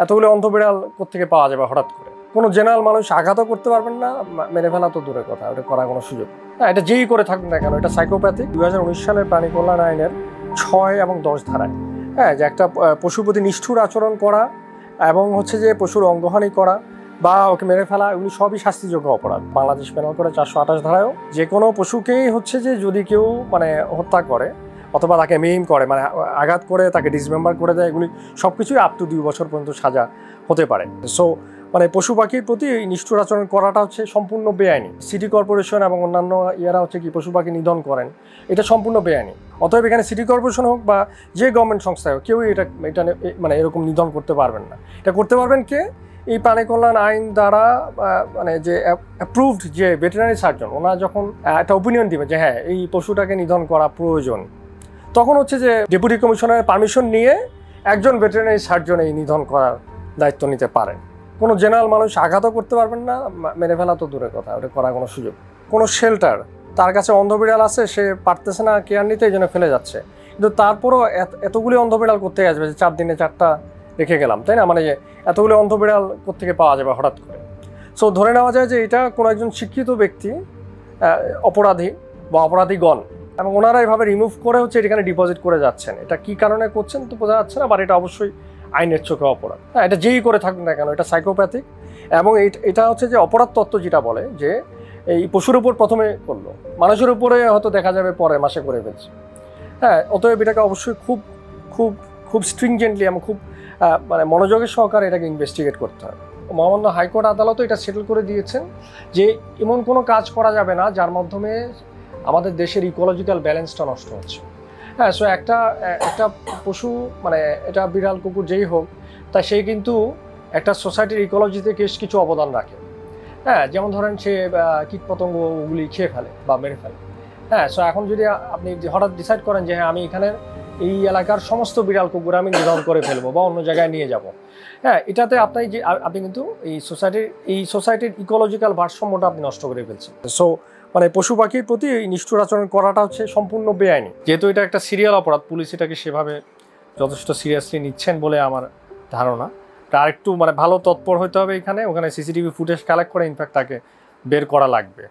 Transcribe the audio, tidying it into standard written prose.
এতগুলো অন্ধ বিড়াল কোত্থেকে পাওয়া যাবে হঠাৎ করে? কোনো জেনারেল মানুষ আঘাতও করতে পারবেন না, মেরে ফেলা তো দূরের কথা, ওটা করার কোনো সুযোগ না। এটা যেই করে থাকুন না কেন, এটা সাইকোপ্যাথিক। 2019 সালের প্রাণী কল্যাণ আইনের 6 এবং 10 ধারায় যে একটা পশুর প্রতি নিষ্ঠুর আচরণ করা এবং যে পশুর অঙ্গহানি করা বা ওকে মেরে ফেলা, এগুলি সবই শাস্তিযোগ্য অপরাধ। বাংলাদেশ পেনাল কোডের 428 ধারায়ও যে কোনো পশুকেই যে যদি কেউ হত্যা করে অথবা তাকে মেইম করে, আঘাত করে তাকে ডিসমেম্বার করে দেয়, এগুলি সব কিছুই আপ টু 2 বছর পর্যন্ত সাজা হতে পারে। সো পশু পাখির প্রতি নিষ্ঠুর আচরণ করাটা সম্পূর্ণ বেআইনি। সিটি কর্পোরেশন এবং অন্যান্য ইয়ারা কি পশু পাখি নিধন করেন, এটা সম্পূর্ণ বেআইনি। অতএব এখানে সিটি কর্পোরেশন হোক বা যে গভর্নমেন্ট সংস্থায় হোক, কেউই এটা এরকম নিধন করতে পারবেন না। এটা করতে পারবেন কে? এই প্রাণী কল্যাণ আইন দ্বারা যে অ্যাপ্রুভড যে ভেটেরিনারি সার্জন, ওনারা যখন একটা ওপিনিয়ন দিবে যে হ্যাঁ এই পশুটাকে নিধন করা প্রয়োজন, তখন যে ডেপুটি কমিশনারের পারমিশন নিয়ে একজন ভেটেরিনারি সার্জন এই নিধন করার দায়িত্ব নিতে পারেন। কোনো জেনারেল মানুষ আঘাতও করতে পারবেন না, মেরে ফেলা তো দূরের কথা, ওটা করার কোনো সুযোগ। কোনো শেল্টার, তার কাছে অন্ধ বিড়াল আছে, সে পারতেছে না কেয়ার নিতে, এই জন্য ফেলে যাচ্ছে, কিন্তু তারপরও এতগুলি অন্ধ বিড়াল করতে আসবে যে 4 দিনে 4টা রেখে গেলাম, তাই না? যে এতগুলো অন্ধ বিড়াল কোত্থেকে পাওয়া যাবে হঠাৎ করে? সো ধরে নেওয়া যায় যে এটা কোনো একজন শিক্ষিত ব্যক্তি, অপরাধী বা অপরাধীগণ, এবং ওনারা এইভাবে রিমুভ করে এখানে ডিপোজিট করে যাচ্ছেন। এটা কি কারণে করছেন তো বোঝা যাচ্ছে না, বাট এটা অবশ্যই আইনের চোখে অপরাধ। হ্যাঁ, এটা যেই করে থাকুন না কেন, এটা সাইকোপ্যাথিক। এবং এটা যে অপরাধ তত্ত্ব যেটা বলে যে এই পশুর উপর প্রথমে করলো, মানুষের উপরে হয়তো দেখা যাবে পরের মাসে করে ফেলছে। হ্যাঁ, অতএব এটাকে অবশ্যই খুব খুব খুব স্ট্রিংজেন্টলি এবং খুব মনোযোগের সহকারে এটাকে ইনভেস্টিগেট করতে হবে। মহামান্য হাইকোর্ট আদালতও এটা সেটেল করে দিয়েছেন যে এমন কোনো কাজ করা যাবে না যার মাধ্যমে আমাদের দেশের ইকোলজিক্যাল ব্যালেন্সটা নষ্ট হচ্ছে। হ্যাঁ, সো একটা পশু এটা বিড়াল কুকুর যেই হোক, তাই সে কিন্তু একটা সোসাইটির ইকোলজিতে কিছু অবদান রাখে। হ্যাঁ, যেমন ধরেন সে কীটপতঙ্গ ওগুলি খেয়ে ফেলে বা মেরে ফেলে। হ্যাঁ, সো এখন যদি আপনি হঠাৎ ডিসাইড করেন যে হ্যাঁ আমি এখানের এই এলাকার সমস্ত বিড়াল কুকুর আমি নিধন করে ফেলবো বা অন্য জায়গায় নিয়ে যাব, হ্যাঁ, এটাতে আপনি কিন্তু এই সোসাইটির ইকোলজিক্যাল ভারসাম্যটা আপনি নষ্ট করে ফেলছেন। সো পশু পাখির প্রতি নিষ্ঠুর আচরণ করাটা সম্পূর্ণ বেআইনি। যেহেতু এটা একটা সিরিয়াল অপরাধ, পুলিশ এটাকে সেভাবে যথেষ্ট সিরিয়াসলি নিচ্ছেন বলে আমার ধারণা। আর একটু ভালো তৎপর হতে হবে ওখানে সিসিটিভি ফুটেজ কালেক্ট করে ইনফ্যাক্ট তাকে বের করা লাগবে।